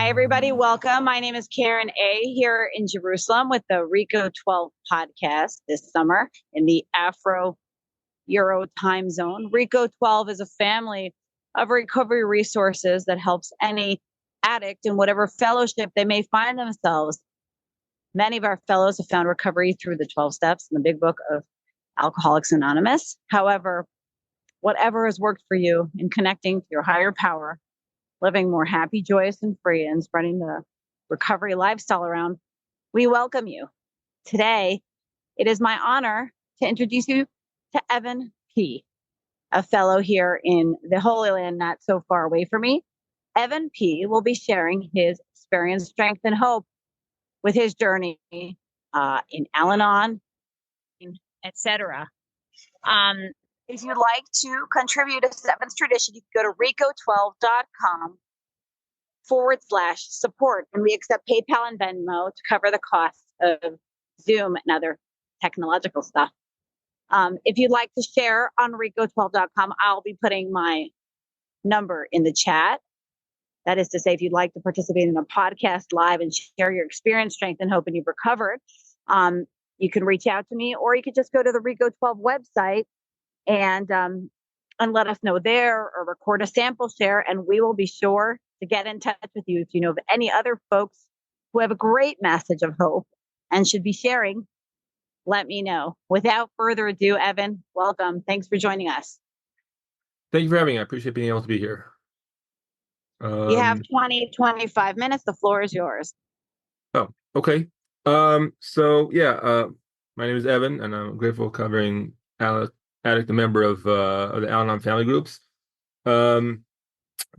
Hi, everybody. Welcome. My name is Karen A. here in Jerusalem with the Reco12 podcast this summer in the Afro-Euro Timezone. Reco12 is a family of recovery resources that helps any addict in whatever fellowship they may find themselves. Many of our fellows have found recovery through the 12 steps in the big book of Alcoholics Anonymous. However, whatever has worked for you in connecting to your higher power, living more happy, joyous, and free, and spreading the recovery lifestyle around, we welcome you. Today, it is my honor to introduce you to Evan P., a fellow here in the Holy Land, not so far away from me. Evan P. will be sharing his experience, strength, and hope with his journey in Al-Anon, etc. If you'd like to contribute to Seven's Tradition, you can go to reco12.com/support. And we accept PayPal and Venmo to cover the costs of Zoom and other technological stuff. If you'd like to share on reco12.com, I'll be putting my number in the chat. That is to say, if you'd like to participate in a podcast live and share your experience, strength, and hope, and you've recovered, you can reach out to me, or you could just go to the Reco12 website and let us know there, or record a sample share, and we will be sure to get in touch with you. If you know of any other folks who have a great message of hope and should be sharing, let me know. Without further ado, Evan, welcome. Thanks for joining us. Thank you for having me. I appreciate being able to be here. You have 25 minutes. The floor is yours. Oh, okay. My name is Evan, and I'm grateful covering addict, a member of the Al-Anon family groups. I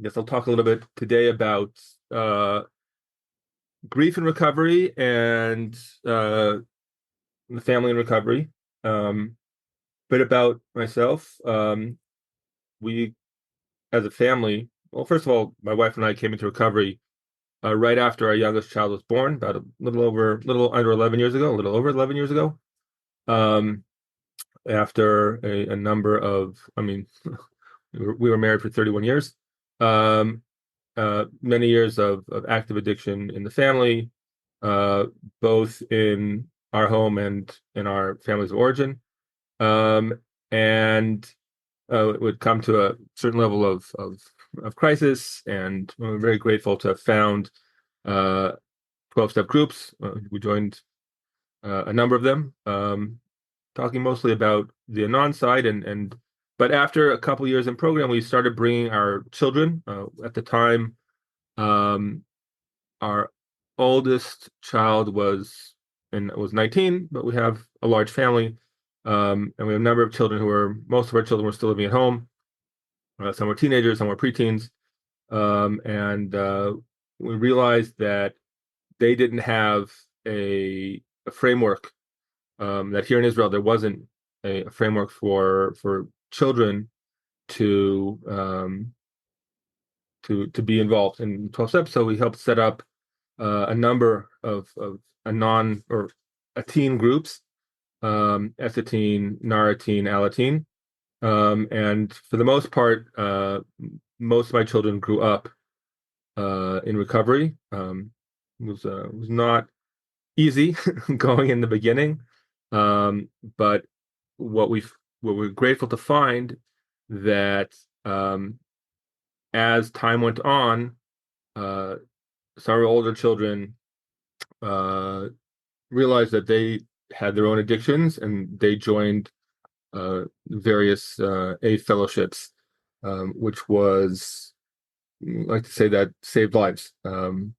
guess I'll talk a little bit today about grief and recovery and the family and recovery. Bit about myself. We, as a family, well, first of all, my wife and I came into recovery right after our youngest child was born, about a little over 11 years ago. After a number of, we were married for 31 years, many years of active addiction in the family, both in our home and in our families of origin. It would come to a certain level of crisis, and we're very grateful to have found 12-step groups. We joined a number of them, talking mostly about the Anon side, but after a couple years in program, we started bringing our children. At the time, our oldest child was 19, but we have a large family, and we have a number of children most of our children were still living at home. Some were teenagers, some were preteens, and we realized that they didn't have a framework. That here in Israel there wasn't a framework for children to be involved in 12 steps. So we helped set up a number of Anon or teen groups, Nar-Teen, Al-Anon, and for the most part, most of my children grew up in recovery. It was not easy going in the beginning, but what we're grateful to find that as time went on, some of our older children realized that they had their own addictions, and they joined various A fellowships, which was, I like to say, that saved lives. I'm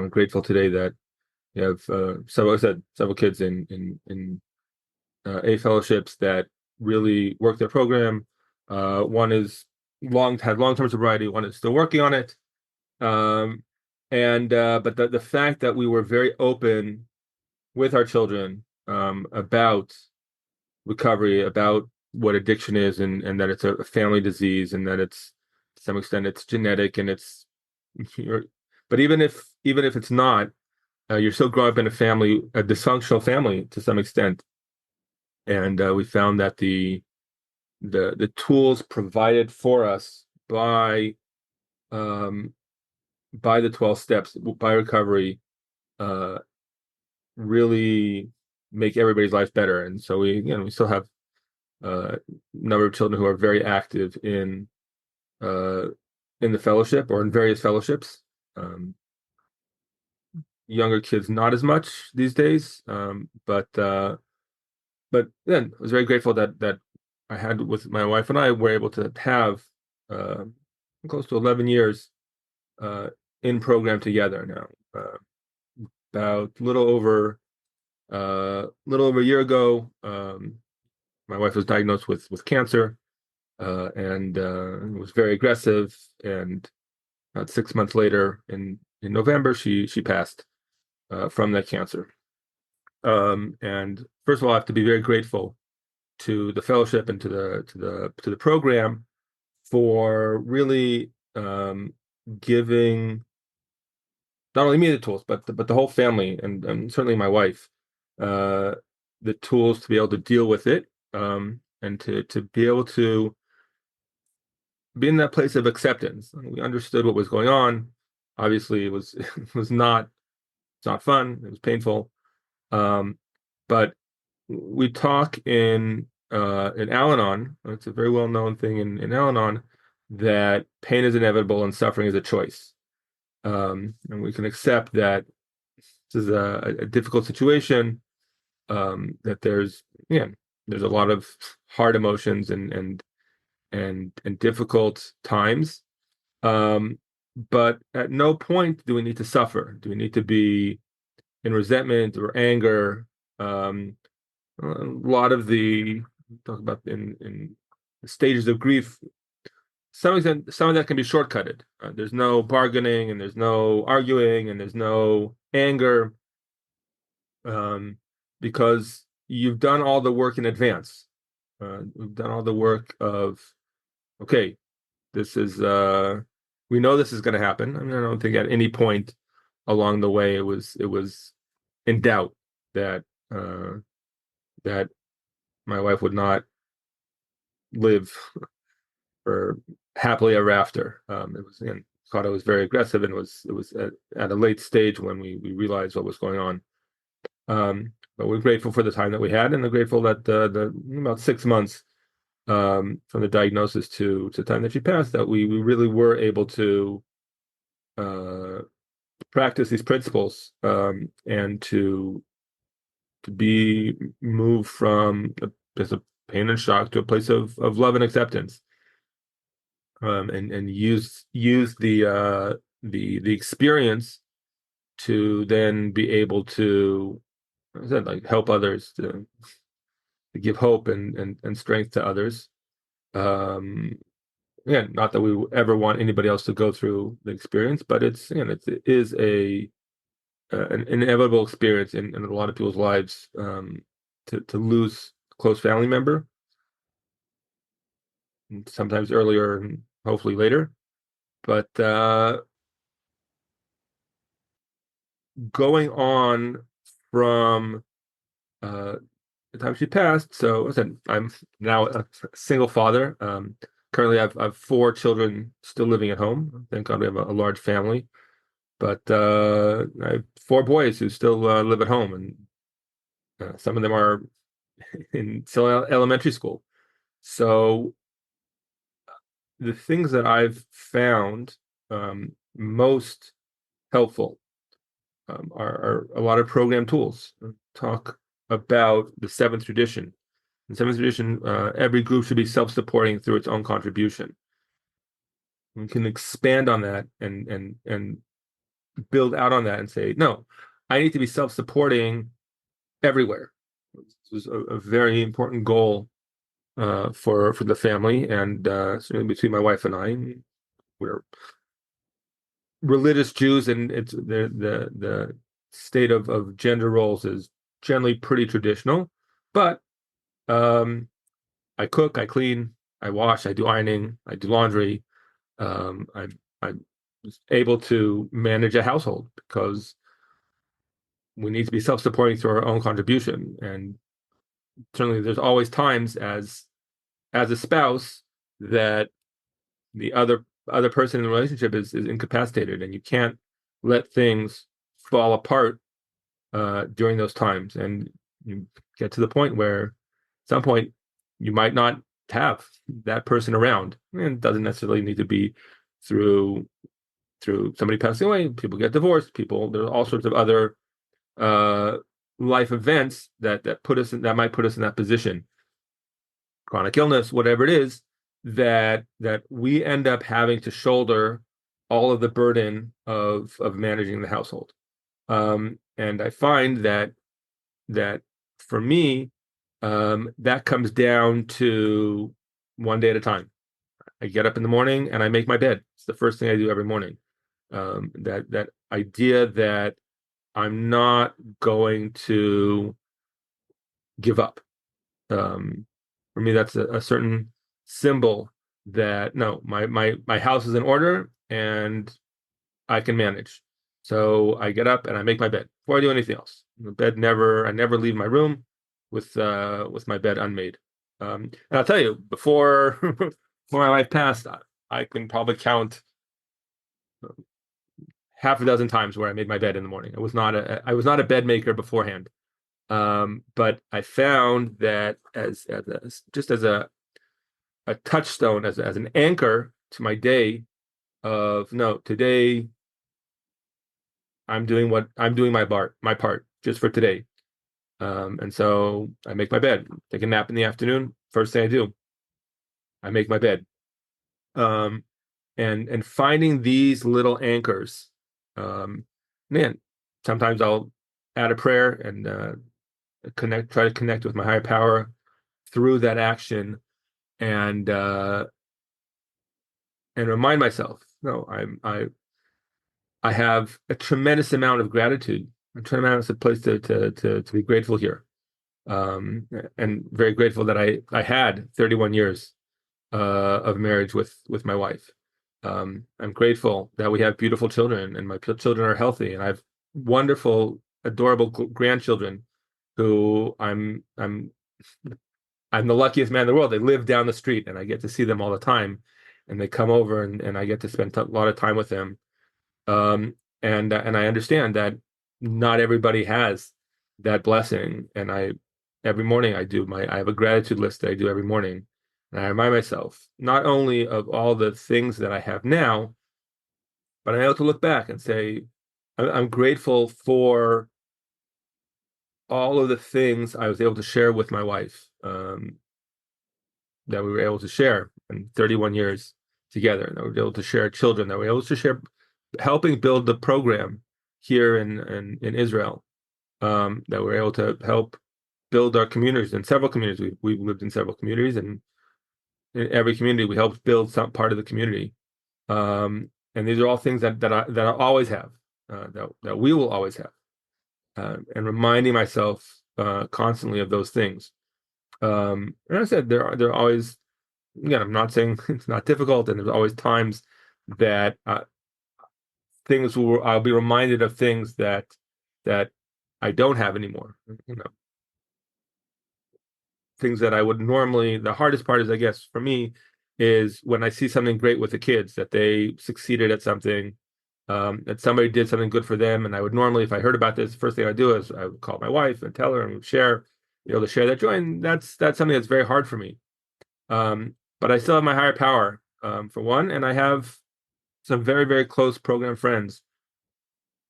grateful today that you have several kids in A fellowships that really work their program. One is had long-term sobriety. One is still working on it. But the fact that we were very open with our children about recovery, about what addiction is, and that it's a family disease, and that it's, to some extent, it's genetic, and but even if it's not, you're still growing up in a dysfunctional family to some extent. And we found that the tools provided for us by by the 12 steps, by recovery, really make everybody's life better. And so we still have a number of children who are very active in the fellowship or in various fellowships. Younger kids, not as much these days. But then I was very grateful that I had with my wife and I were able to have close to 11 years in program together now. About a little over a year ago, my wife was diagnosed with cancer, and it was very aggressive. And about 6 months later, in November, she passed from that cancer. And first of all, I have to be very grateful to the fellowship and to the program for really giving not only me the tools, but the whole family and certainly my wife the tools to be able to deal with it, and to be able to be in that place of acceptance. We understood what was going on. Obviously, it was not fun. It was painful. But we talk in Al-Anon. It's a very well known thing in Al-Anon that pain is inevitable and suffering is a choice. And we can accept that this is a difficult situation. That there's a lot of hard emotions and difficult times. But at no point do we need to suffer. Do we need to be in resentment or anger? A lot of the talk about in the stages of grief, some of that can be shortcutted. There's no bargaining, and there's no arguing, and there's no anger, because you've done all the work in advance. We've done all the work of, okay, this is we know this is going to happen. I mean, I don't think at any point along the way it was in doubt that that my wife would not live for happily ever after. It was, again, thought it was very aggressive, and it was at a late stage when we realized what was going on. But we're grateful for the time that we had, and we're grateful that the about 6 months from the diagnosis to the time that she passed, that we really were able to practice these principles, and to be moved from just a pain and shock to a place of love and acceptance, and use the experience to then be able to, as I said, like, help others, to give hope and strength to others. Again, not that we ever want anybody else to go through the experience, but it is an inevitable experience in a lot of people's lives, to lose a close family member, sometimes earlier and hopefully later. But going on from the time she passed, so I said I'm now a single father. Currently, I have 4 children still living at home. Thank God we have a large family. But I have 4 boys who still live at home, and some of them are still elementary school. So the things that I've found most helpful are a lot of program tools. Talk about the 7th tradition. In 7th tradition, every group should be self-supporting through its own contribution. We can expand on that and build out on that and say, no, I need to be self-supporting everywhere. This was a very important goal for the family, and certainly between my wife and I. We're religious Jews, and it's the state of gender roles is generally pretty traditional. But I cook, I clean, I wash, I do ironing, I do laundry. I'm able to manage a household because we need to be self-supporting through our own contribution. And certainly there's always times as a spouse that the other other person in the relationship is incapacitated, and you can't let things fall apart during those times. And you get to the point where, at some point, you might not have that person around. And it doesn't necessarily need to be through somebody passing away. People get divorced. There's all sorts of other life events that might put us in that position. Chronic illness, whatever it is, that we end up having to shoulder all of the burden of managing the household. And I find that for me, that comes down to one day at a time. I get up in the morning and I make my bed. It's the first thing I do every morning. That idea that I'm not going to give up. For me, that's a certain symbol that no, my house is in order and I can manage. So I get up and I make my bed before I do anything else. I never leave my room with my bed unmade. And I'll tell you, before before my wife passed, I can probably count half a dozen times where I made my bed in the morning. I was not a bed maker beforehand. But I found that as a touchstone, as an anchor to my day of no, today I'm doing my part just for today. And so I make my bed, take a nap in the afternoon. First thing I do, I make my bed. And finding these little anchors, man, sometimes I'll add a prayer and try to connect with my higher power through that action, and remind myself, no, I have a tremendous amount of gratitude, a tremendous place to be grateful here, and very grateful that I had 31 years of marriage with my wife. I'm grateful that we have beautiful children and my children are healthy, and I have wonderful, adorable grandchildren who I'm the luckiest man in the world. They live down the street and I get to see them all the time, and they come over and I get to spend a lot of time with them. And I understand that not everybody has that blessing. And every morning I have a gratitude list that I do every morning. And I remind myself not only of all the things that I have now, but I have to look back and say, I'm grateful for all of the things I was able to share with my wife, that we were able to share in 31 years together, and that we were able to share children, that we were able to share helping build the program here in Israel, that we were able to help build our communities. In several communities, we've lived in several communities, and in every community we helped build some part of the community. And these are all things that I always have, that we will always have, and reminding myself constantly of those things. And I said there are always, again, I'm not saying it's not difficult, and there's always times that I'll be reminded of things that I don't have anymore. Things that I would normally. The hardest part is, I guess, for me, is when I see something great with the kids, that they succeeded at something, that somebody did something good for them, and I would normally, if I heard about this, the first thing I do is I would call my wife and tell her and be able to share that joy, and that's something that's very hard for me. But I still have my higher power, for one, and I have some very, very close program friends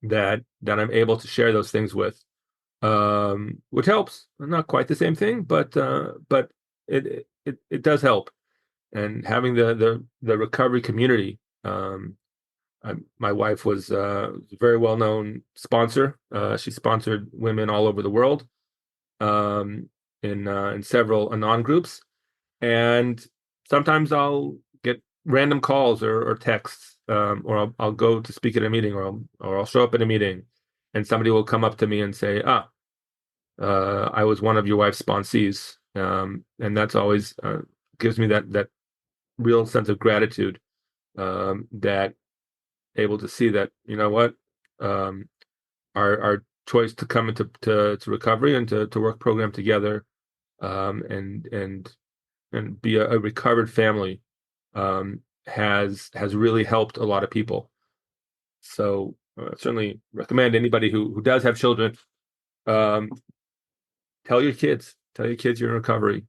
that I'm able to share those things with, which helps. Not quite the same thing, but it does help. And having the recovery community. My wife was a very well-known sponsor. She sponsored women all over the world, in several Anon groups. And sometimes I'll get random calls or texts, or I'll go to speak at a meeting, or I'll show up at a meeting, and somebody will come up to me and say, I was one of your wife's sponsees. And that's always gives me that real sense of gratitude, that able to see that, you know what, our choice to come into to recovery and to work program together, and be a recovered family, has really helped a lot of people. So certainly recommend anybody who does have children, um, tell your kids you're in recovery.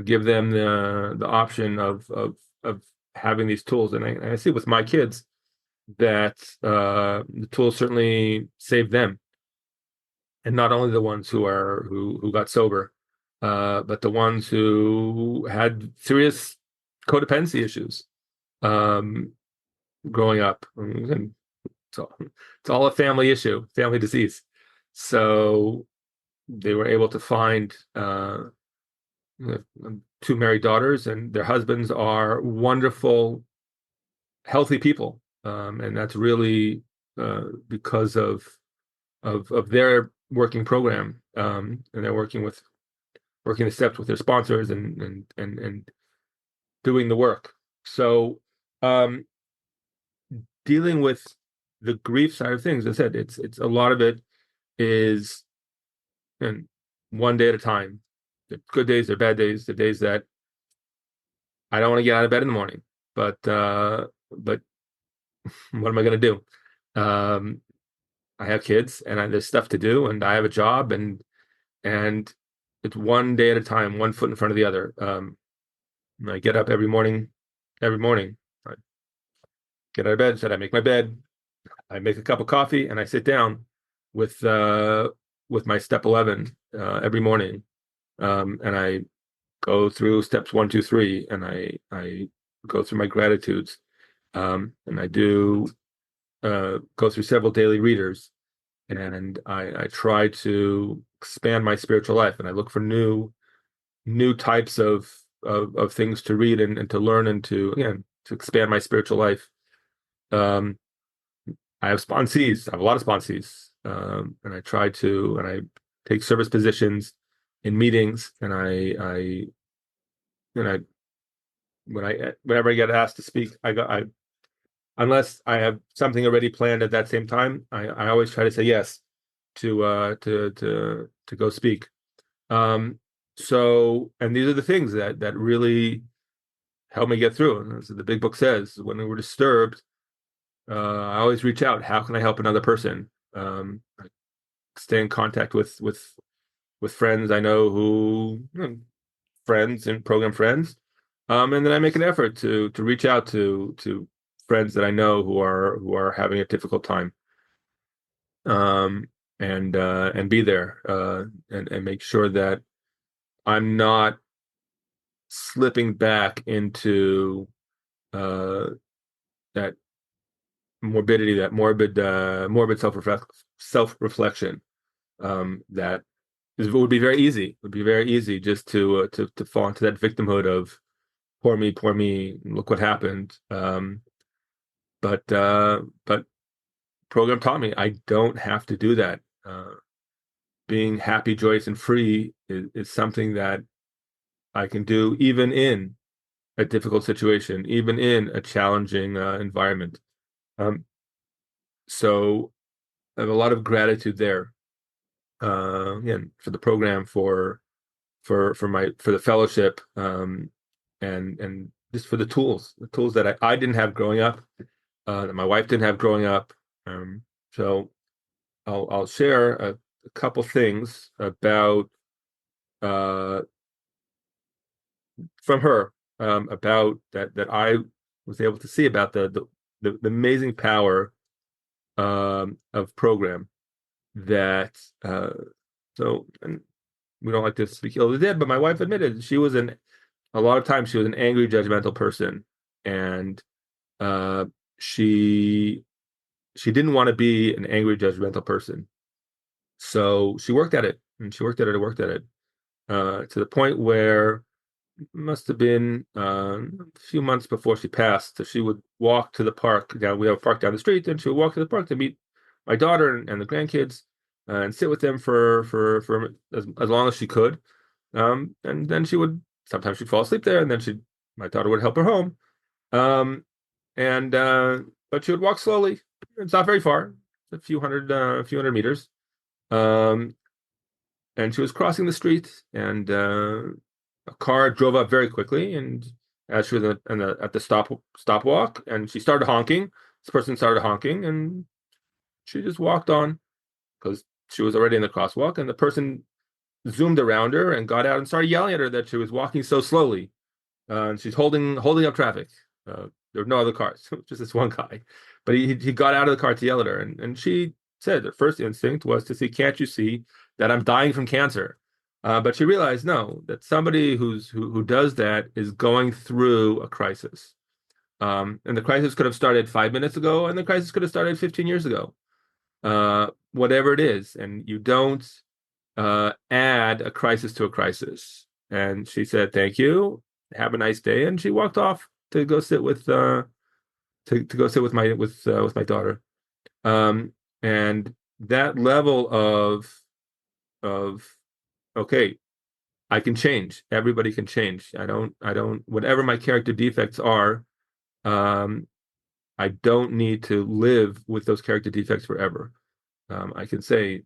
Give them the option of having these tools. And I see with my kids that the tools certainly saved them, and not only the ones who got sober, but the ones who had serious codependency issues growing up. And it's all a family issue, family disease. So they were able to find two married daughters, and their husbands are wonderful, healthy people, and that's really because of their working program, and they're working the steps with their sponsors and doing the work. So dealing with the grief side of things, as I said, it's a lot of it is, and one day at a time. The good days, the bad days, the days that I don't want to get out of bed in the morning, but what am I going to do? I have kids, and there's stuff to do, and I have a job, and it's one day at a time, one foot in front of the other. I get up every morning. I get out of bed, said I make my bed, I make a cup of coffee, and I sit down with my step 11 every morning, and I go through steps 1, 2, 3, and I go through my gratitudes, and I do go through several daily readers, and I try to expand my spiritual life, and I look for new types of things to read and to learn, and to expand my spiritual life. I have sponsees. I have a lot of sponsees, and I take service positions in meetings, and I whenever I get asked to speak, unless I have something already planned at that same time, I always try to say yes to go speak. So, and these are the things that really help me get through. And as the big book says, when we're disturbed, I always reach out. How can I help another person? I stay in contact with friends I know friends and program friends, and then I make an effort to reach out to friends that I know who are having a difficult time, and be there, and make sure that I'm not slipping back into that morbidity, that morbid self-reflection, that would be very easy. It would be very easy just to fall into that victimhood of poor me, look what happened. But program taught me I don't have to do that. Being happy, joyous, and free is something that I can do even in a difficult situation, even in a challenging environment. So I have a lot of gratitude there. Again, for the program, for the fellowship, and just for the tools that I didn't have growing up, that my wife didn't have growing up. So I'll share a couple things about from her, about that I was able to see about the amazing power of program, that so, and we don't like to speak ill of the dead, but my wife admitted a lot of times she was an angry, judgmental person, and she didn't want to be an angry, judgmental person. So she worked at it, and she worked at it, to the point where it must have been a few months before she passed. So she would walk to the park down. We have a park down the street, and she would walk to the park to meet my daughter and the grandkids, and sit with them for as long as she could. And then sometimes she'd fall asleep there, and then my daughter would help her home. And but she would walk slowly. It's not very far, a few hundred meters. And she was crossing the street, and a car drove up very quickly, and as she was at the stop walk, and she started honking. This person started honking, and she just walked on because she was already in the crosswalk, and the person zoomed around her and got out and started yelling at her that she was walking so slowly, and she's holding up traffic. There were no other cars, just this one guy. But he got out of the car to yell at her, and she said her first instinct was to see, "Can't you see that I'm dying from cancer?" But she realized no, that somebody who does that is going through a crisis. And the crisis could have started 5 minutes ago, and the crisis could have started 15 years ago. Whatever it is, and you don't add a crisis to a crisis. And she said, "Thank you. Have a nice day." And she walked off to go sit with to go sit with my daughter. And that level of okay, I can change. Everybody can change. I don't whatever my character defects are, um, I don't need to live with those character defects forever. I can say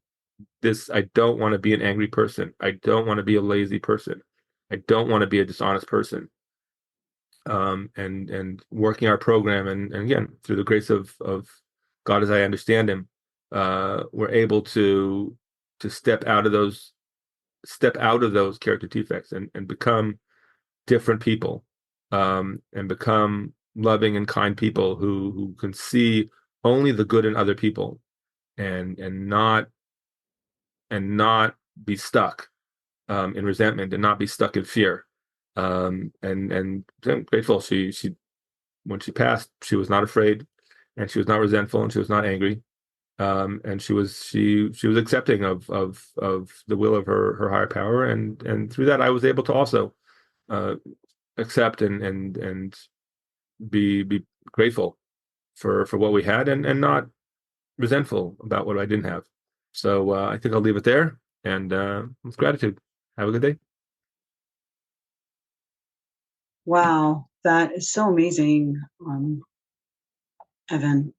this, I don't want to be an angry person. I don't want to be a lazy person. I don't want to be a dishonest person. And working our program, and again, through the grace of God as I understand him, we're able to step out of those character defects and become different people, and become loving and kind people who can see only the good in other people, and not be stuck in resentment, and not be stuck in fear. And I'm grateful she when she passed, she was not afraid, and she was not resentful, and she was not angry. And she was accepting of the will of her higher power, and through that I was able to also uh, accept and be grateful for what we had, and not resentful about what I didn't have. So I think I'll leave it there, and with gratitude. Have a good day. Wow, that is so amazing. Evan,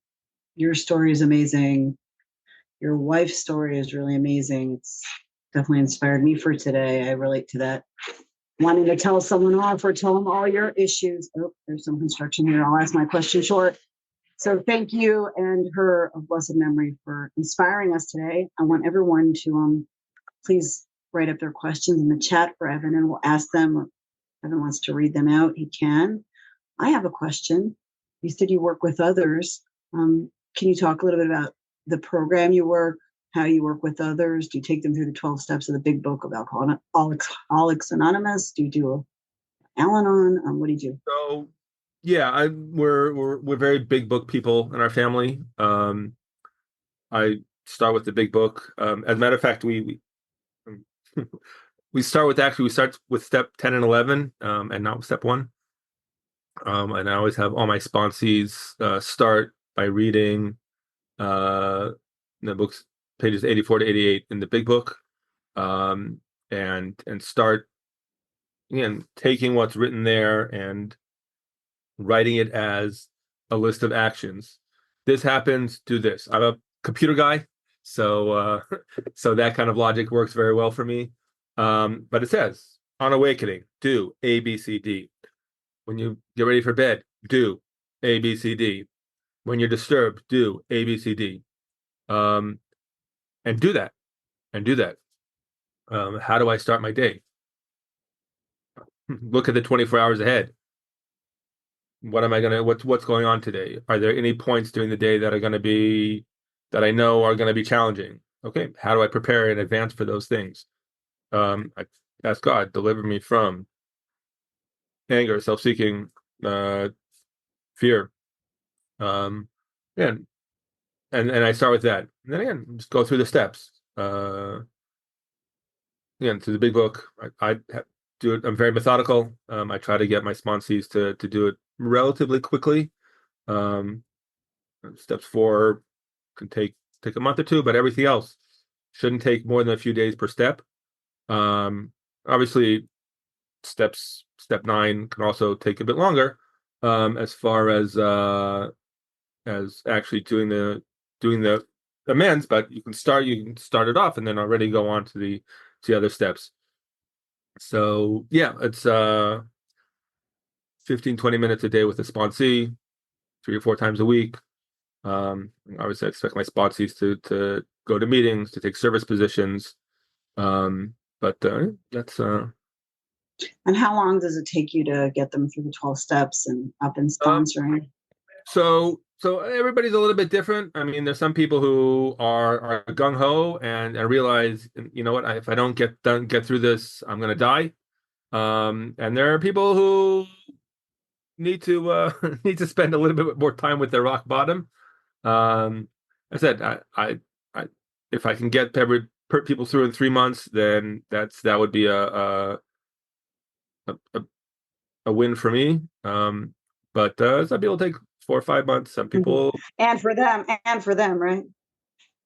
your story is amazing. Your wife's story is really amazing. It's definitely inspired me for today. I relate to that. Wanting to tell someone off or tell them all your issues. Oh, there's some construction here. I'll ask my question short. So thank you and her of blessed memory for inspiring us today. I want everyone to please write up their questions in the chat for Evan, and we'll ask them. If Evan wants to read them out, he can. I have a question. You said you work with others. Can you talk a little bit about the program you work, how you work with others? Do you take them through the 12 steps of the big book of Alcoholics Anonymous? Do you do Al-Anon? What do you do? So yeah, we're very big book people in our family. I start with the big book. As a matter of fact, we start with step 10 and 11, and not with step 1. And I always have all my sponsees start by reading the books, pages 84 to 88 in the big book, and start again taking what's written there and writing it as a list of actions. This happens, do this. I'm a computer guy, so so that kind of logic works very well for me. But it says, on awakening, do A, B, C, D. When you get ready for bed, do A, B, C, D. When you're disturbed, do A, B, C, D. And do that, and do that. How do I start my day? Look at the 24 hours ahead. What's going on today? Are there any points during the day that I know are going to be challenging? Okay, how do I prepare in advance for those things? I ask God, deliver me from anger, self-seeking, fear. And I start with that. And then again, just go through the steps. Again, through the big book, I do it. I'm very methodical. I try to get my sponsees to do it relatively quickly. Steps 4 can take a month or two, but everything else shouldn't take more than a few days per step. Obviously, step 9 can also take a bit longer, as far as actually doing the amends. But you can start it off and then already go on to the other steps. So yeah, it's 15, 20 minutes a day with a sponsee, 3 or 4 times a week. Obviously, I expect my sponsees to go to meetings, to take service positions. But that's And how long does it take you to get them through the 12 steps and up in sponsoring? So everybody's a little bit different. I mean, there's some people who are gung ho and realize, you know what, if I don't get through this, I'm going to die. And there are people who need to need to spend a little bit more time with their rock bottom. I said, I if I can get people through in 3 months, then that would be a win for me. But some people take 4 or 5 months. Some people, and for them, right?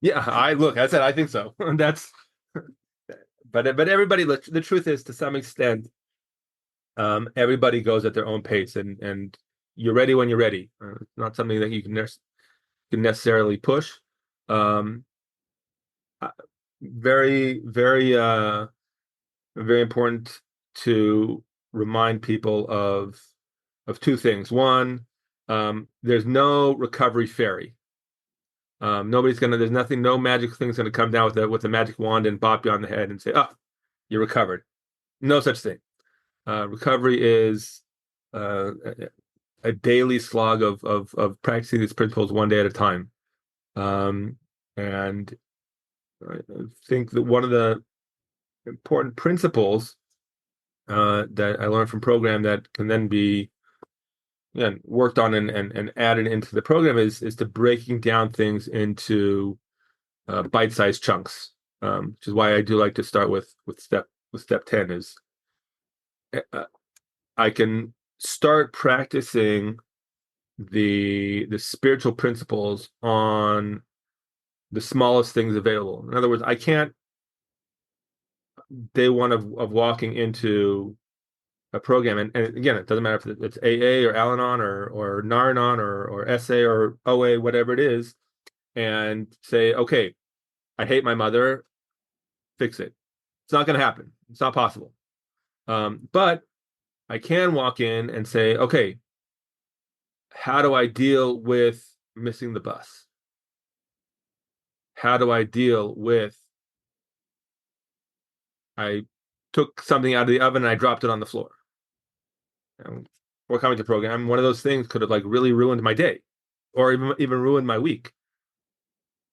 yeah. I said I think so. That's, but everybody. The truth is, to some extent, everybody goes at their own pace, and you're ready when you're ready. It's not something that you can necessarily push. Very, very, very important to remind people of 2 things. One, there's no recovery fairy. There's nothing, no magic thing's gonna come down with a magic wand and bop you on the head and say, "Oh, you're recovered." No such thing. Recovery is a daily slog of practicing these principles one day at a time. And I think that one of the important principles that I learned from program that can then be, again, worked on and added into the program is to breaking down things into bite-sized chunks, which is why I do like to start with step 10 is I can start practicing the spiritual principles on the smallest things available. In other words, I can't day one of walking into a program, and again, it doesn't matter if it's AA or Al-Anon or Nar-Anon or SA or OA, whatever it is, and say, okay, I hate my mother, fix it. It's not going to happen. It's not possible. But I can walk in and say, okay, how do I deal with missing the bus? How do I deal with I took something out of the oven and I dropped it on the floor? Or coming to program, one of those things could have like really ruined my day, or even ruined my week.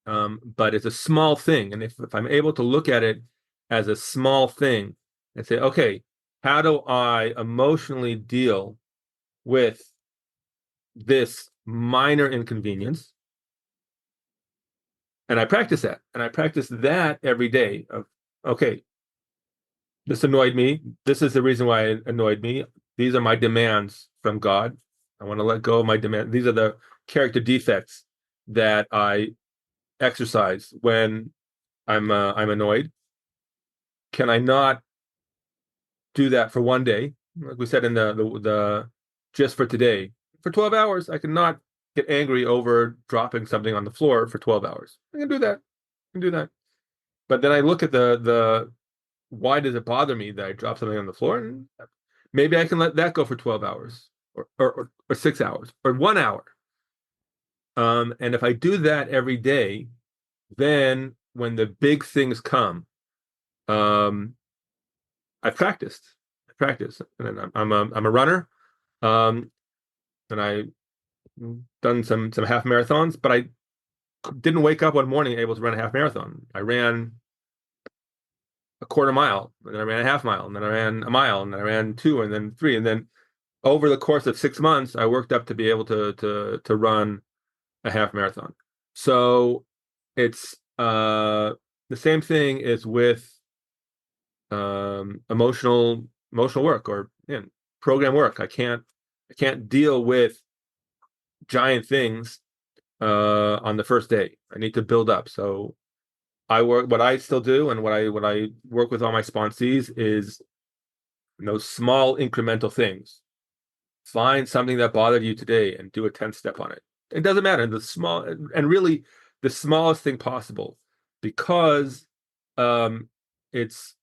But it's a small thing, and if I'm able to look at it as a small thing and say, okay, how do I emotionally deal with this minor inconvenience? And I practice that, and I practice that every day. Of okay, this annoyed me. This is the reason why it annoyed me. These are my demands from God. I want to let go of my demand. These are the character defects that I exercise when I'm annoyed. Can I not do that for one day? Like we said in the just for today, for 12 hours, I cannot get angry over dropping something on the floor for 12 hours. I can do that. I can do that. But then I look at the why does it bother me that I drop something on the floor? And maybe I can let that go for 12 hours or 6 hours or 1 hour. And if I do that every day, then when the big things come, I've practiced. And then I'm a runner, and I done some half marathons, but I didn't wake up one morning able to run a half marathon. I ran a quarter mile, and then I ran a half mile, and then I ran a mile, and then I ran 2, and then 3, and then over the course of 6 months, I worked up to be able to run a half marathon. So it's the same thing is with emotional work or program work. I can't deal with giant things on the first day. I need to build up. So what I still do and what I work with all my sponsees is those small incremental things. Find something that bothered you today and do a 10 step on it. It doesn't matter, the small and really the smallest thing possible, because it's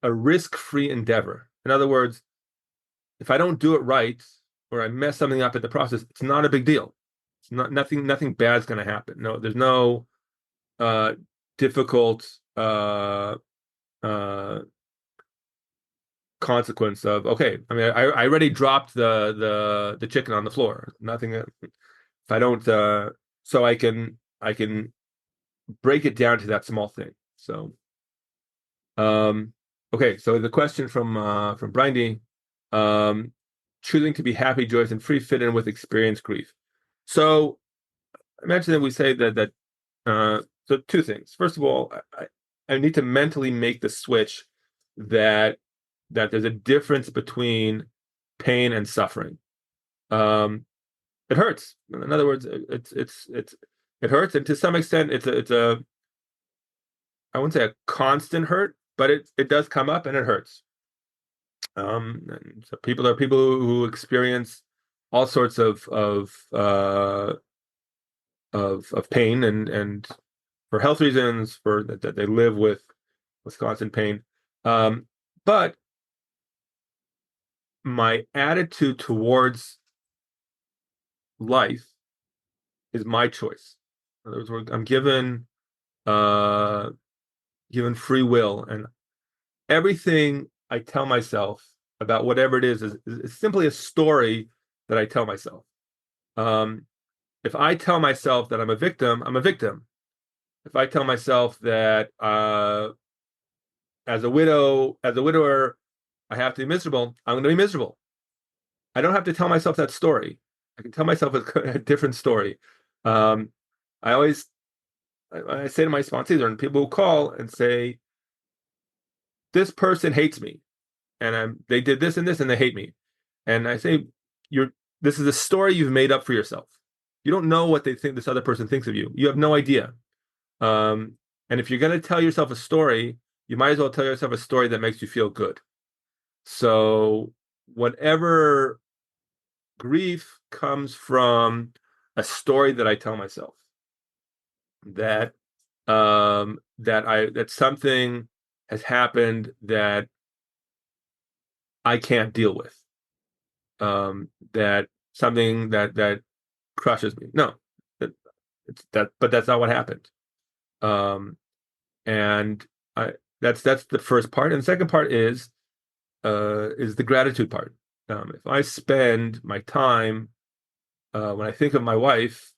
a risk-free endeavor. In other words, if I don't do it right or I mess something up in the process, it's not a big deal. It's nothing bad's going to happen. No, there's no difficult consequence of, okay, I mean, I already dropped the chicken on the floor. Nothing. If I don't, so I can break it down to that small thing. So, okay. So the question from Brindy, choosing to be happy, joyous, and free fit in with experience grief. So I mentioned that we say that so two things. First of all, I need to mentally make the switch that there's a difference between pain and suffering. It hurts. In other words, it hurts, and to some extent, it's a I wouldn't say a constant hurt, but it does come up and it hurts. And so people who experience all sorts of pain and for health reasons, for that they live with constant pain. But my attitude towards life is my choice. In other words, I'm given free will, and everything I tell myself about whatever it is simply a story that I tell myself. If I tell myself that I'm a victim, I'm a victim. If I tell myself that as a widower, I have to be miserable, I'm going to be miserable. I don't have to tell myself that story. I can tell myself a different story. I say to my sponsees and people who call and say, this person hates me, and they did this and this, and they hate me. And I say, this is a story you've made up for yourself. You don't know what they think this other person thinks of you. You have no idea. And if you're going to tell yourself a story, you might as well tell yourself a story that makes you feel good. So whatever grief comes from a story that I tell myself, that something has happened that I can't deal with, that something that crushes me. No, but that's not what happened. And that's the first part, and the second part is the gratitude part. If I spend my time when I think of my wife,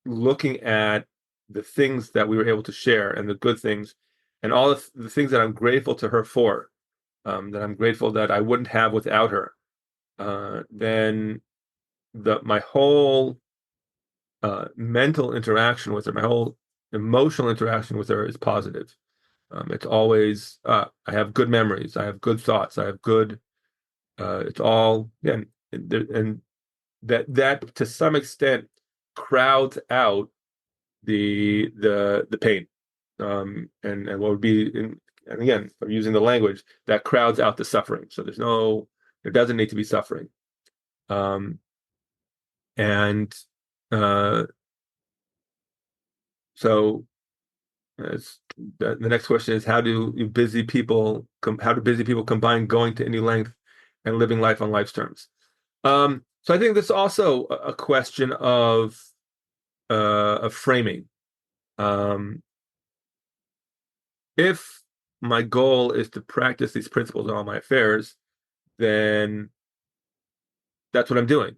looking at the things that we were able to share and the good things and all the things that I'm grateful to her for, that I'm grateful that I wouldn't have without her, then my whole mental interaction with her, my whole emotional interaction with her is positive. It's always I have good memories, I have good thoughts, I have good. It's all again, and that to some extent crowds out the pain, and what would be and again, I'm using the language that crowds out the suffering. So there doesn't need to be suffering, and so the next question is, how do busy people combine going to any length and living life on life's terms? So I think this is also a question of framing. If my goal is to practice these principles in all my affairs, then that's what I'm doing.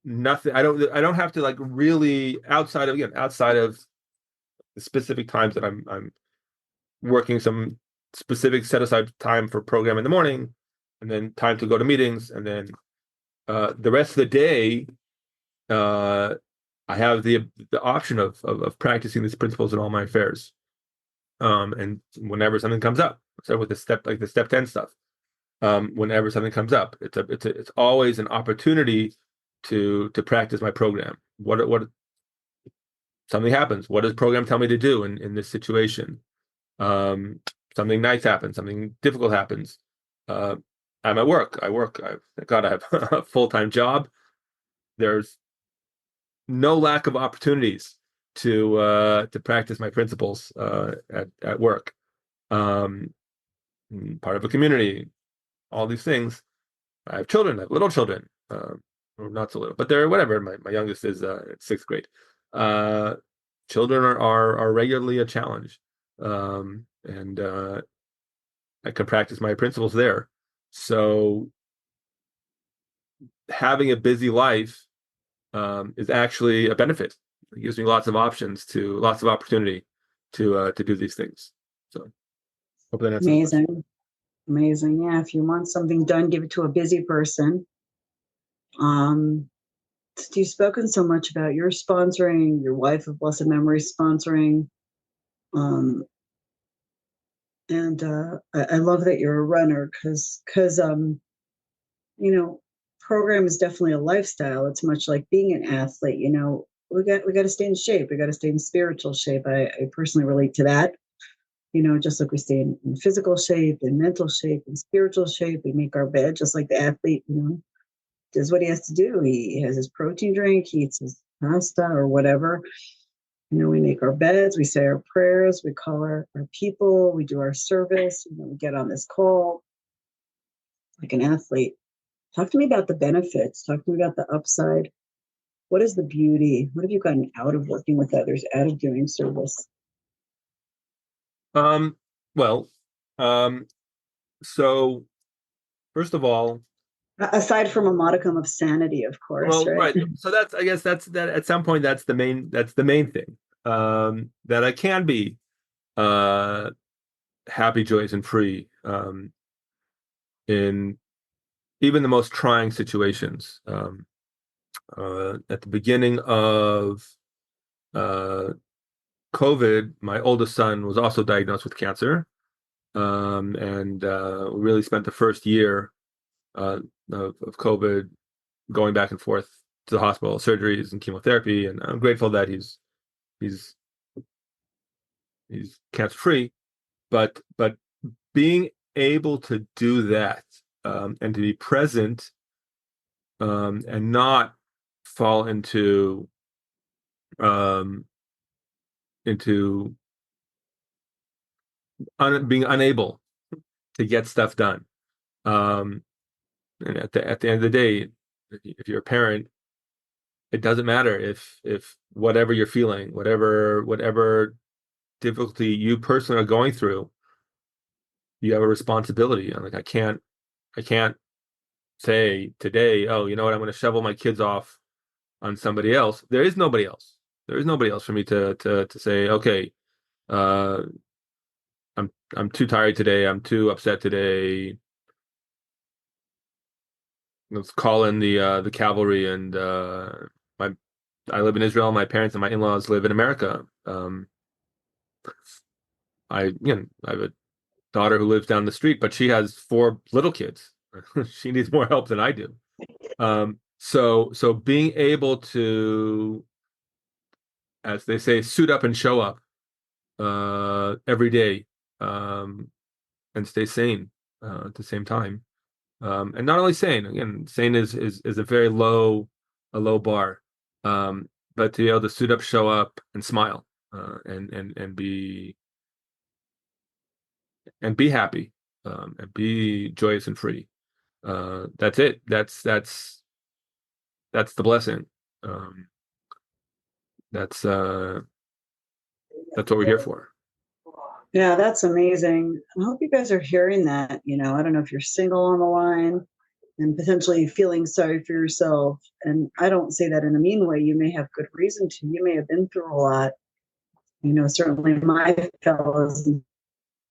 Nothing. I don't have to really outside of the specific times that I'm working some specific set aside time for program in the morning, and then time to go to meetings, and then the rest of the day, I have the option of practicing these principles in all my affairs. And whenever something comes up, so with the step 10 stuff, whenever something comes up, it's always an opportunity to practice my program. What something happens? What does program tell me to do in this situation? Something nice happens, something difficult happens. I'm at work. Thank God I have a full-time job. There's no lack of opportunities to practice my principles at work. Part of a community, all these things. I have children, I have little children, or not so little, but they're whatever. My youngest is in sixth grade. Children are regularly a challenge, and I can practice my principles there. So having a busy life is actually a benefit. It gives me lots of opportunity to do these things. So hope that answers the question. Amazing. Amazing. Yeah. If you want something done, give it to a busy person. You've spoken so much about your sponsoring, your wife of blessed memory sponsoring. And I love that you're a runner because program is definitely a lifestyle. It's much like being an athlete. We got to stay in shape. We got to stay in spiritual shape. I personally relate to that. Just like we stay in physical shape and mental shape and spiritual shape. We make our bed just like the athlete. Does what he has to do. He has his protein drink. He eats his pasta or whatever. We make our beds, we say our prayers, we call our people, we do our service, we get on this call like an athlete. Talk to me about the benefits. Talk to me about the upside. What is the beauty? What have you gotten out of working with others, out of doing service? So first of all, aside from a modicum of sanity, of course, right? So I guess that's that at some point, that's the main thing, that I can be happy, joyous, and free in even the most trying situations. At the beginning of COVID, my oldest son was also diagnosed with cancer, and we really spent the first year of COVID going back and forth to the hospital, surgeries and chemotherapy, and I'm grateful that he's cancer free, but being able to do that, and to be present, and not fall into being unable to get stuff done. And at the end of the day, if you're a parent, it doesn't matter if whatever you're feeling, whatever difficulty you personally are going through, you have a responsibility. And I can't say today, oh, you know what, I'm going to shovel my kids off on somebody else. There is nobody else. There is nobody else for me to say, okay, I'm too tired today. I'm too upset today. Let's call in the cavalry. And I live in Israel. My parents and my in-laws live in America. I have a daughter who lives down the street, but she has 4 little kids. She needs more help than I do. So being able to, as they say, suit up and show up every day, and stay sane at the same time. And not only sane, again, sane is a very low bar, but to be able to suit up, show up, and smile, and be happy, and be joyous and free. That's it. That's the blessing. That's what we're here for. Yeah, that's amazing. I hope you guys are hearing that. I don't know if you're single on the line and potentially feeling sorry for yourself. And I don't say that in a mean way. You may have good reason to. You may have been through a lot. Certainly my fellows and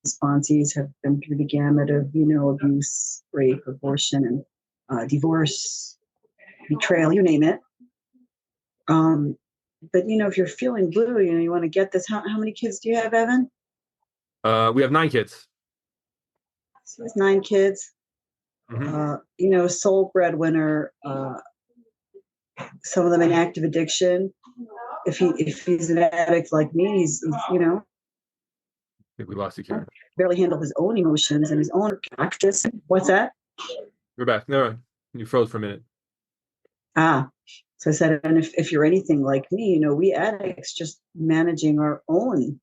sponsees have been through the gamut of, abuse, rape, abortion, and divorce, betrayal, you name it. But if you're feeling blue, you want to get this. How many kids do you have, Evan? We have 9 kids. So it's 9 kids. Mm-hmm. Sole breadwinner. Some of them in active addiction. If he's an addict like me, he's I think we lost you, Karen. Barely handle his own emotions and his own practice. What's that? You're back. No, you froze for a minute. So I said, and if you're anything like me, we addicts just managing our own,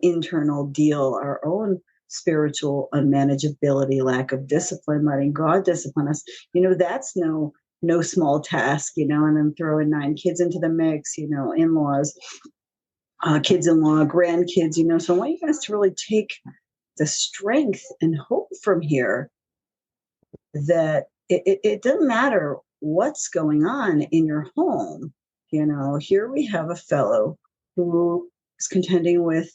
internal deal, our own spiritual unmanageability, lack of discipline, letting God discipline us, that's no small task, and then throwing 9 kids into the mix, in-laws, kids-in-law, grandkids, so I want you guys to really take the strength and hope from here that it doesn't matter what's going on in your home. Here we have a fellow who is contending with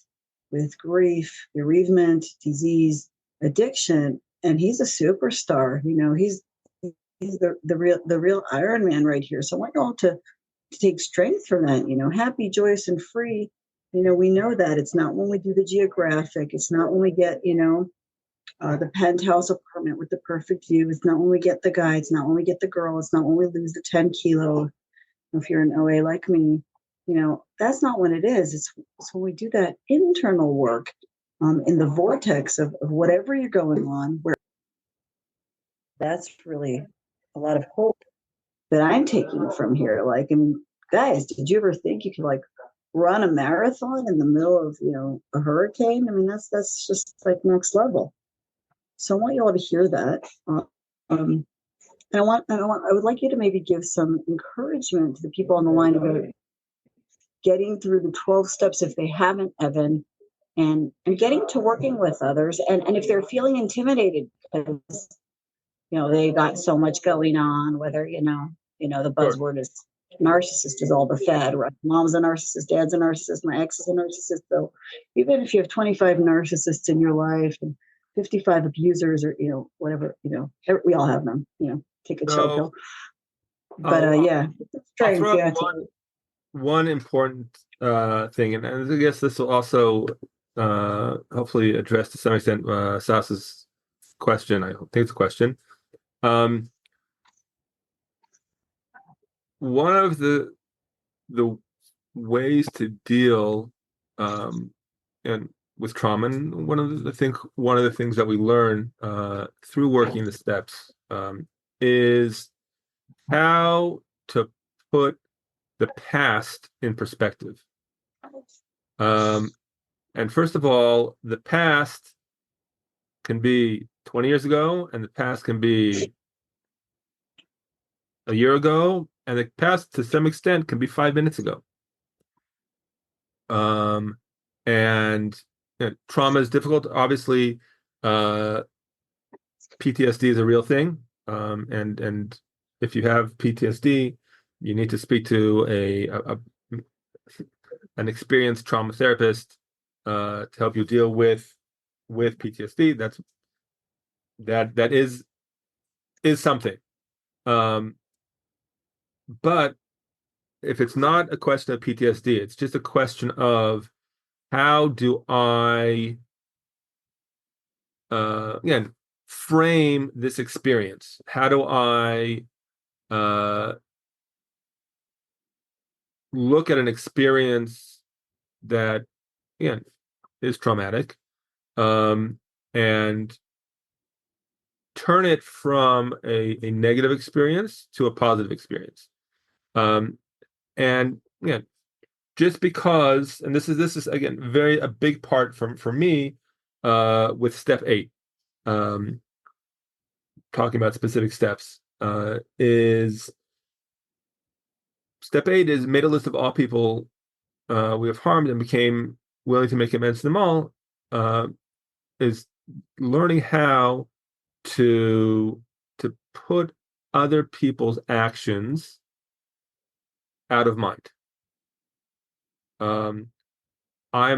grief, bereavement, disease, addiction, and he's a superstar. He's the real Iron Man right here. So I want you all to take strength from that. Happy, joyous, and free. We know that it's not when we do the geographic. It's not when we get the penthouse apartment with the perfect view. It's not when we get the guy. It's not when we get the girl. It's not when we lose the 10 kilo. If you're an OA like me, that's not when it is. It's when we do that internal work in the vortex of whatever you're going on, where that's really a lot of hope that I'm taking from here. Guys, did you ever think you could run a marathon in the middle of, a hurricane? I mean, that's just next level. So I want you all to hear that. And I would like you to maybe give some encouragement to the people on the line about getting through the 12 steps if they haven't, Evan, and getting to working with others. And if they're feeling intimidated because, they got so much going on, whether, the buzzword is narcissist is all the fad, right? Mom's a narcissist, dad's a narcissist, my ex is a narcissist. So even if you have 25 narcissists in your life and 55 abusers or, whatever, we all have them, take a chill pill. But yeah, strength, one important thing, and I guess this will also hopefully address to some extent Sas's question. I think it's a question. One of the ways to deal and with trauma, and one of the things that we learn through working the steps is how to put the past in perspective. And first of all, the past can be 20 years ago, and the past can be a year ago, and the past, to some extent, can be 5 minutes ago. And trauma is difficult. Obviously, PTSD is a real thing. And if you have PTSD, you need to speak to an experienced trauma therapist to help you deal with PTSD. That is something. But if it's not a question of PTSD, it's just a question of how do I again frame this experience? How do I look at an experience that again is traumatic and turn it from a negative experience to a positive experience? And again, just because, and this is again a big part for me with step 8, talking about specific steps, is step 8 is made a list of all people we have harmed and became willing to make amends to them all, is learning how to put other people's actions out of mind. I'm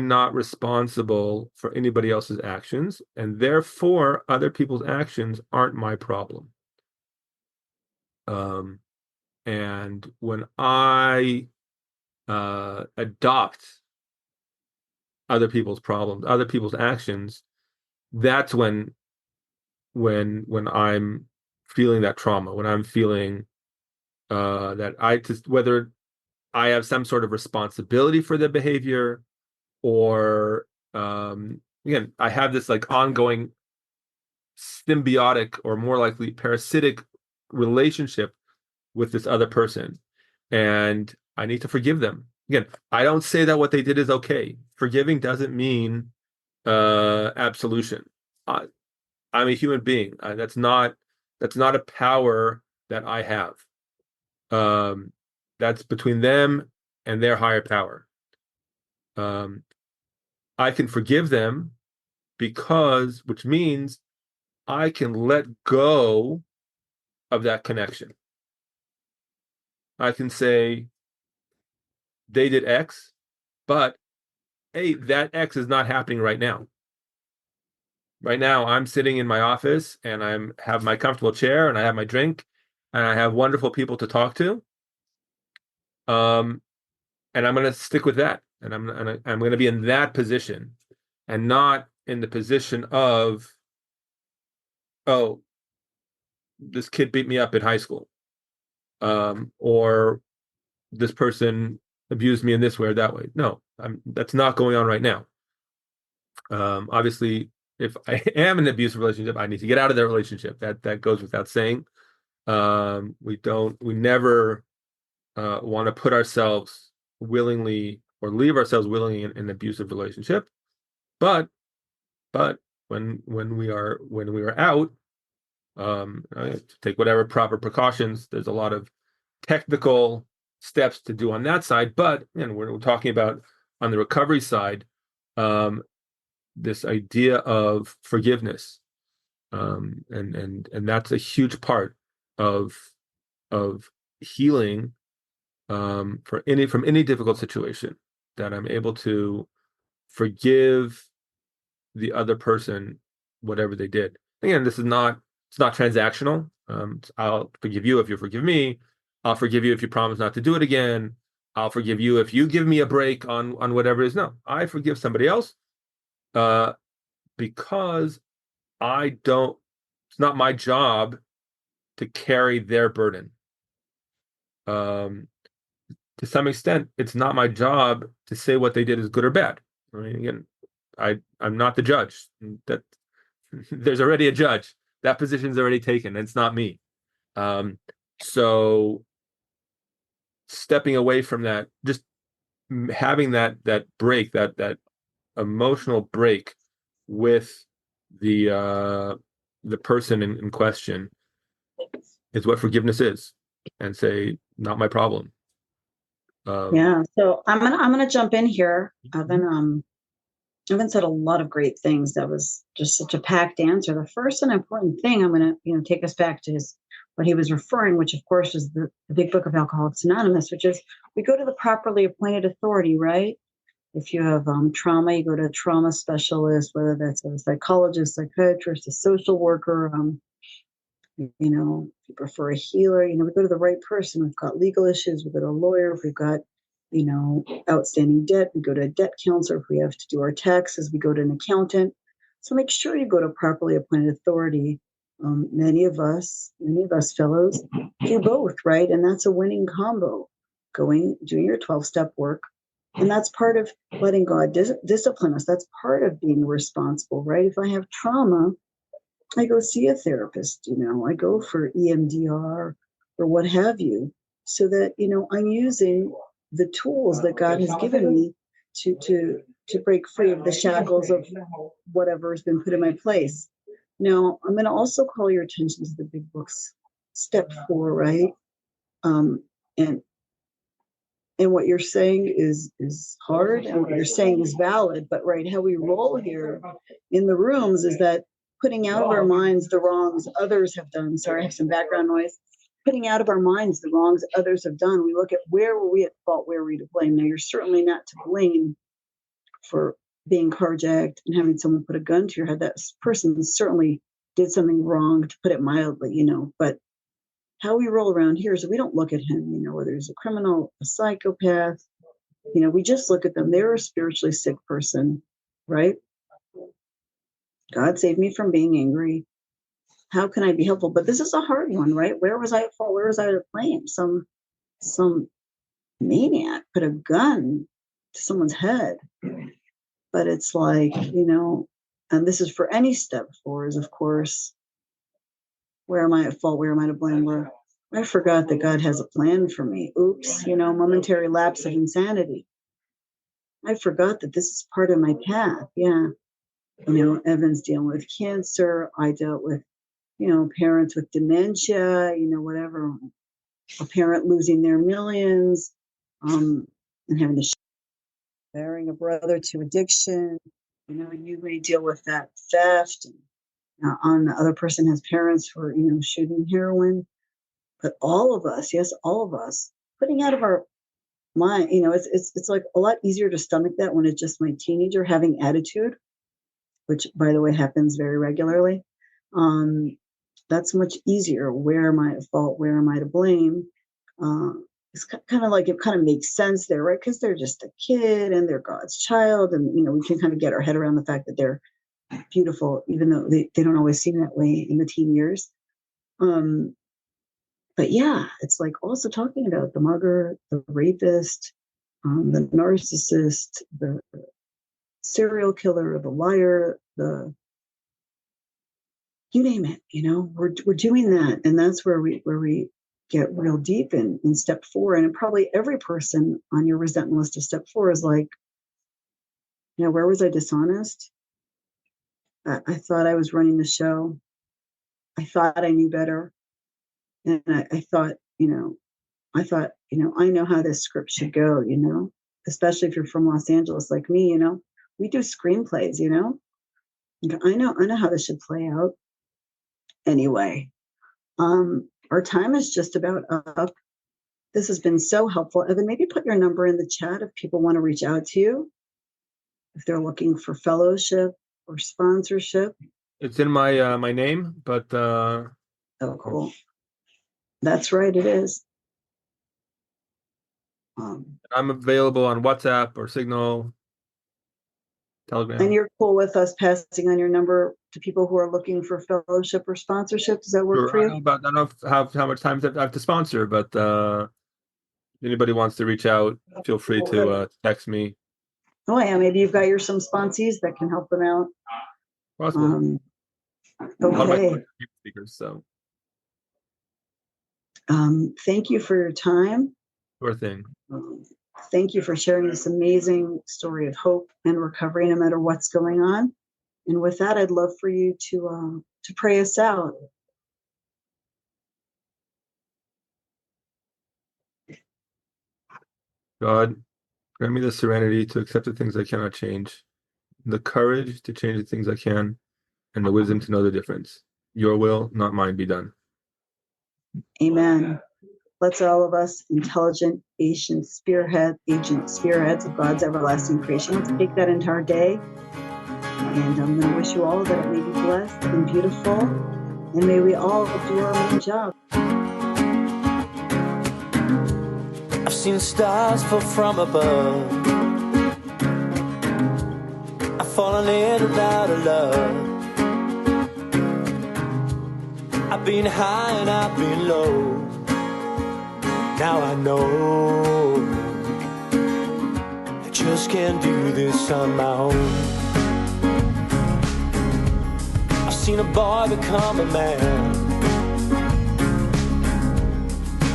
not responsible for anybody else's actions, and therefore other people's actions aren't my problem. And when I adopt other people's problems, other people's actions, that's when I'm feeling that trauma, when I'm feeling that whether I have some sort of responsibility for the behavior, or again, I have this ongoing symbiotic, or more likely parasitic, relationship with this other person, and I need to forgive them. Again, I don't say that what they did is okay. Forgiving doesn't mean absolution. I'm a human being. That's not a power that I have. That's between them and their higher power. I can forgive them which means I can let go of that connection. I can say they did X, but hey, that X is not happening right now. Right now, I'm sitting in my office and have my comfortable chair and I have my drink and I have wonderful people to talk to. And I'm going to stick with that. And I'm going to be in that position and not in the position of, oh, this kid beat me up in high school. Or this person abused me in this way or that way. No, that's not going on right now. Obviously, if I am in an abusive relationship, I need to get out of that relationship. That goes without saying. We never want to put ourselves willingly or leave ourselves willingly in an abusive relationship. But when we are out, take whatever proper precautions. There's a lot of technical steps to do on that side, but we're talking about on the recovery side, this idea of forgiveness, and that's a huge part of healing from any difficult situation, that I'm able to forgive the other person whatever they did. Again, it's not transactional. I'll forgive you if you forgive me. I'll forgive you if you promise not to do it again. I'll forgive you if you give me a break on whatever it is. No, I forgive somebody else because it's not my job to carry their burden. To some extent, it's not my job to say what they did is good or bad. I mean, again, I'm not the judge. That there's already a judge. That position's already taken. It's not me. So stepping away from that, just having that break, that emotional break with the person in question is what forgiveness is, and say, not my problem. Yeah. So I'm gonna jump in here. Evan said a lot of great things. That was just such a packed answer. The first and important thing, I'm going to, take us back to what he was referring, which of course is the big book of Alcoholics Anonymous, which is we go to the properly appointed authority, right? If you have trauma, you go to a trauma specialist, whether that's a psychologist, psychiatrist, a social worker, if you prefer a healer, we go to the right person. We've got legal issues, we go to a lawyer. If we've got outstanding debt, we go to a debt counselor. If we have to do our taxes, we go to an accountant. So make sure you go to properly appointed authority. Many of us fellows do both, right? And that's a winning combo. Doing your 12-step work. And that's part of letting God discipline us. That's part of being responsible, right? If I have trauma, I go see a therapist, I go for EMDR or what have you, so that, I'm using the tools that God has given me to break free of the shackles of whatever has been put in my place. Now, I'm going to also call your attention to the big book's step 4, right? And what you're saying is hard, and what you're saying is valid, but right, how we roll here in the rooms is that putting out of our minds the wrongs others have done. Sorry, I have some background noise. Putting out of our minds the wrongs others have done. We look at where were we at fault, where were we to blame. Now, you're certainly not to blame for being carjacked and having someone put a gun to your head. That person certainly did something wrong, to put it mildly, but how we roll around here is we don't look at him, whether he's a criminal, a psychopath, we just look at them. They're a spiritually sick person, right? God saved me from being angry. How can I be helpful? But this is a hard one, right? Where was I at fault? Where was I to blame? Some maniac put a gun to someone's head. But it's like, and this is for any step 4 is, of course, where am I at fault? Where am I to blame? Where I forgot that God has a plan for me. Oops, momentary lapse of insanity. I forgot that this is part of my path. Yeah. Evan's dealing with cancer. I dealt with, parents with dementia, whatever, a parent losing their millions, and having to bearing a brother to addiction. You may deal with that theft. And, the other person has parents who are, shooting heroin. But all of us, yes, all of us, putting out of our mind, it's like a lot easier to stomach that when it's just my teenager having attitude, which, by the way, happens very regularly. That's much easier. Where am I at fault? Where am I to blame? It's kind of like, it kind of makes sense there, right? Because they're just a kid and they're God's child. And, we can kind of get our head around the fact that they're beautiful, even though they don't always seem that way in the teen years. But yeah, it's like also talking about the mugger, the rapist, the narcissist, the serial killer, the liar, you name it, we're doing that. And that's where we get real deep in step 4. And probably every person on your resentment list of step 4 is like, where was I dishonest? I thought I was running the show. I thought I knew better. And I thought, I know how this script should go, especially if you're from Los Angeles like me, we do screenplays, I know how this should play out. Anyway, our time is just about up. This has been so helpful. Evan, maybe put your number in the chat if people want to reach out to you, if they're looking for fellowship or sponsorship. It's in my my name, but oh, cool. That's right, it is. I'm available on WhatsApp or Signal, Telegram. And you're cool with us passing on your number to people who are looking for fellowship or sponsorship? Does that work for you? I don't know how much time I have to sponsor, but if anybody wants to reach out, feel free to text me. Oh yeah, maybe you've got some sponsees that can help them out. Possible. Okay. Speakers, so. Thank you for your time. Sure thing. Thank you for sharing this amazing story of hope and recovery, no matter what's going on. And with that, I'd love for you to pray us out. God, grant me the serenity to accept the things I cannot change, the courage to change the things I can, and the wisdom to know the difference. Your will, not mine, be done. Amen. Let's all of us, intelligent, agent spearheads of God's everlasting creation, let's take that into our day. And I'm going to wish you all that it may be blessed and beautiful. And may we all do our main job. I've seen stars fall from above. I've fallen in and out of love. I've been high and I've been low. Now I know I just can't do this on my own. I've seen a boy become a man.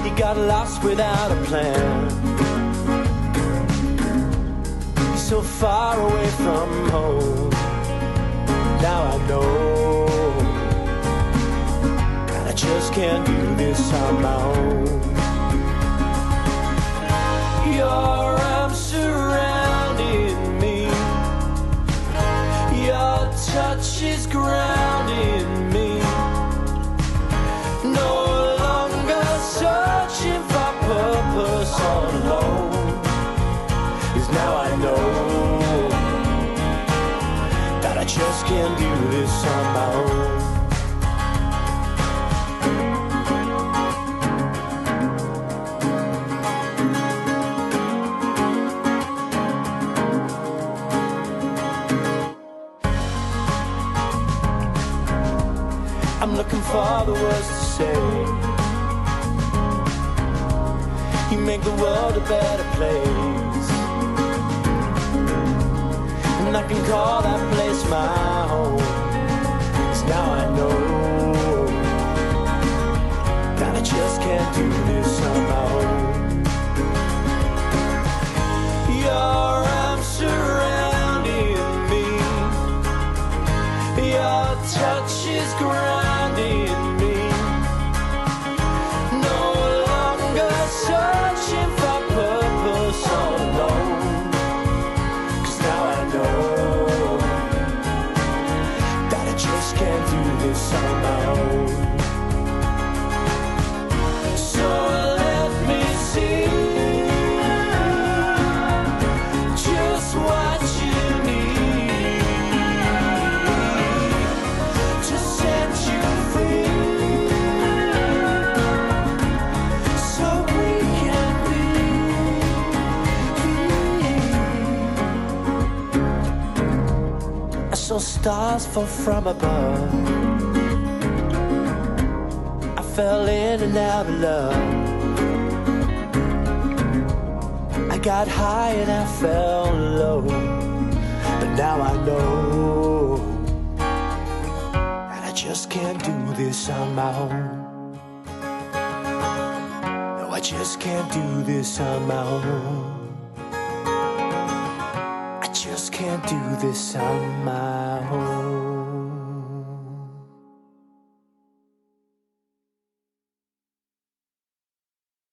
He got lost without a plan. He's so far away from home. Now I know I just can't do this on my own. Your arms surrounding me. Your touch is grounding me. No longer searching for purpose all alone. 'Cause now I know that I just can't do this on my own. I'm looking for the words to say. You make the world a better place, and I can call that place my home. 'Cause now I know that I just can't do this on my own. Your arms surrounding me. stars fall from above. I fell in and out of love. I got high and I fell low. But now I know that I just can't do this on my own. No, I just can't do this on my own. I just can't do this on my own.